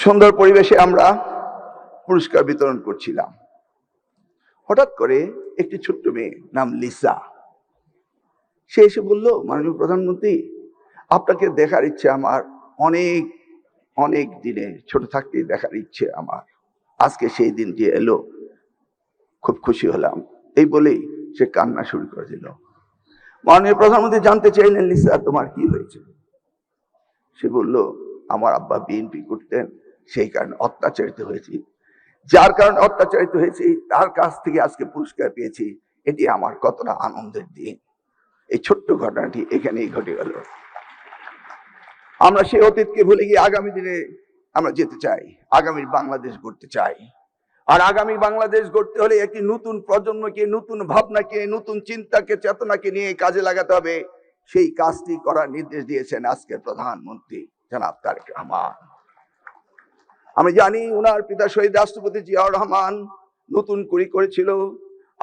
সুন্দর পরিবেশে আমরা পুরস্কার বিতরণ করছিলাম। হঠাৎ করে একটি ছোট্ট মেয়ে নাম লিসা, সে এসে বলল, মাননীয় প্রধানমন্ত্রী, আপনাকে দেখার ইচ্ছে আমার অনেক অনেক দিনে, ছোট থাকতেই দেখার ইচ্ছে আমার, আজকে সেই দিনটি এলো, খুব খুশি হলাম। এই বলেই সে কান্না শুরু করে দিল। মাননীয় প্রধানমন্ত্রী জানতে চাইলেন, লিসা তোমার কি হয়েছে? সে বলল, আমার আব্বা বিএনপি করতেন, সেই কারণে অত্যাচারিত হয়েছি, যার কারণে অত্যাচারিত হয়েছি তার কাছ থেকে আজকে পুরস্কার পেয়েছি, এটি আমার কতটা আনন্দের দিন। এই ছোট্ট ঘটনাটি এখানেই ঘটে গেল। আমরা সেই অতীতকে ভুলে গিয়ে আগামী দিনে আমরা যেতে চাই, আগামীর বাংলাদেশ গড়তে চাই। আর আগামী বাংলাদেশ গড়তে হলে একটি নতুন প্রজন্মকে, নতুন ভাবনাকে, নতুন চিন্তাকে, চেতনাকে নিয়ে কাজে লাগাতে হবে। সেই কাজটি করার নির্দেশ দিয়েছেন আজকের প্রধানমন্ত্রী জনাব তারেক রহমান। আমি জানি উনার পিতা শহীদ রাষ্ট্রপতি জিয়াউর রহমান নতুন করেছিল,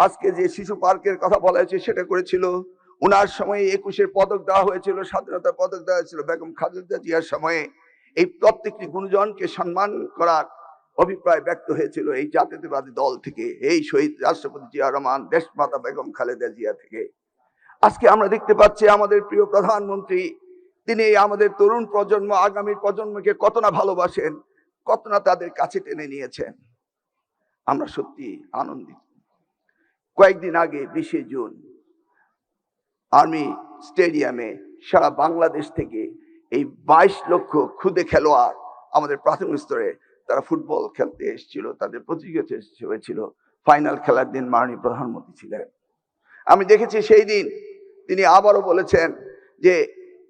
আজকে যে শিশু পার্কের কথা বলা হয়েছে সেটা করেছিল। উনার সময়ে 21-এর পদক দেওয়া হয়েছিল, স্বাধীনতার পদক দেওয়া হয়েছিল বেগম খালেদা জিয়ার সময়ে। এই প্রত্যেকটি গুণজনকে সম্মান করার অভিপ্রায় ব্যক্ত হয়েছিল এই জাতীয়তাবাদী দল থেকে, এই শহীদ রাষ্ট্রপতি জিয়াউর রহমান, দেশমাতা বেগম খালেদা জিয়া থেকে। আজকে আমরা দেখতে পাচ্ছি আমাদের প্রিয় প্রধানমন্ত্রী, তিনি আমাদের তরুণ প্রজন্ম, আগামীর প্রজন্মকে কত না ভালোবাসেন, কত না তাদের কাছে টেনে নিয়েছেন। আমরা সত্যি আনন্দিত। কয়েকদিন আগে 20শে জুন আর্মি স্টেডিয়ামে সারা বাংলাদেশ থেকে এই 22 লক্ষ ক্ষুদে খেলোয়াড় আমাদের প্রাথমিক স্তরে তারা ফুটবল খেলতে এসেছিল, তাদের প্রতিযোগিতা হয়েছিল। ফাইনাল খেলার দিন মাননীয় প্রধানমন্ত্রী ছিলেন। আমি দেখেছি সেই দিন তিনি আবারও বলেছেন যে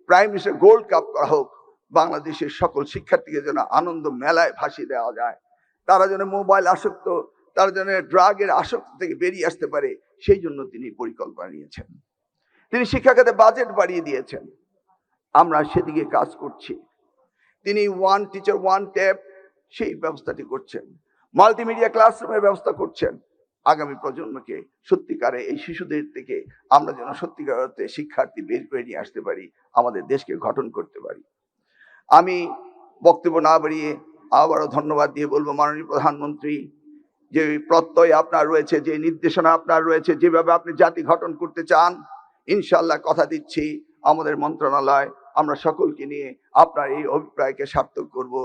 প্রাইম মিনিস্টার গোল্ড কাপ করা হোক, বাংলাদেশের সকল শিক্ষার্থীকে যেন আনন্দ মেলায় ভাসিয়ে দেওয়া যায়, তারা যেন মোবাইল আসক্ত, তারা যেন ড্রাগের আসক্তি থেকে বেরিয়ে আসতে পারে, সেই জন্য তিনি পরিকল্পনা নিয়েছেন। তিনি শিক্ষা খাতে বাজেট বাড়িয়ে দিয়েছেন, আমরা সেদিকে কাজ করছি। তিনি ওয়ান টিচার ওয়ান ট্যাব সেই ব্যবস্থাটি করছেন, মাল্টিমিডিয়া ক্লাসরুমের ব্যবস্থা করছেন। আগামী প্রজন্মকে সত্যিকারে এই শিশুদের থেকে আমরা যেন সত্যিকার অর্থে শিক্ষার্থী বের করে নিয়ে আসতে পারি, আমাদের দেশকে গঠন করতে পারি। আমি বক্তব্য না বাড়িয়ে আবারও ধন্যবাদ দিয়ে বলবো, মাননীয় প্রধানমন্ত্রী, যে প্রত্যয় আপনার রয়েছে, যে নির্দেশনা আপনার রয়েছে, যেভাবে আপনি জাতি গঠন করতে চান, ইনশাআল্লাহ কথা দিচ্ছি আমাদের মন্ত্রণালয় আমরা সকলকে নিয়ে আপনার এই অভিপ্রায়কে সার্থক করব।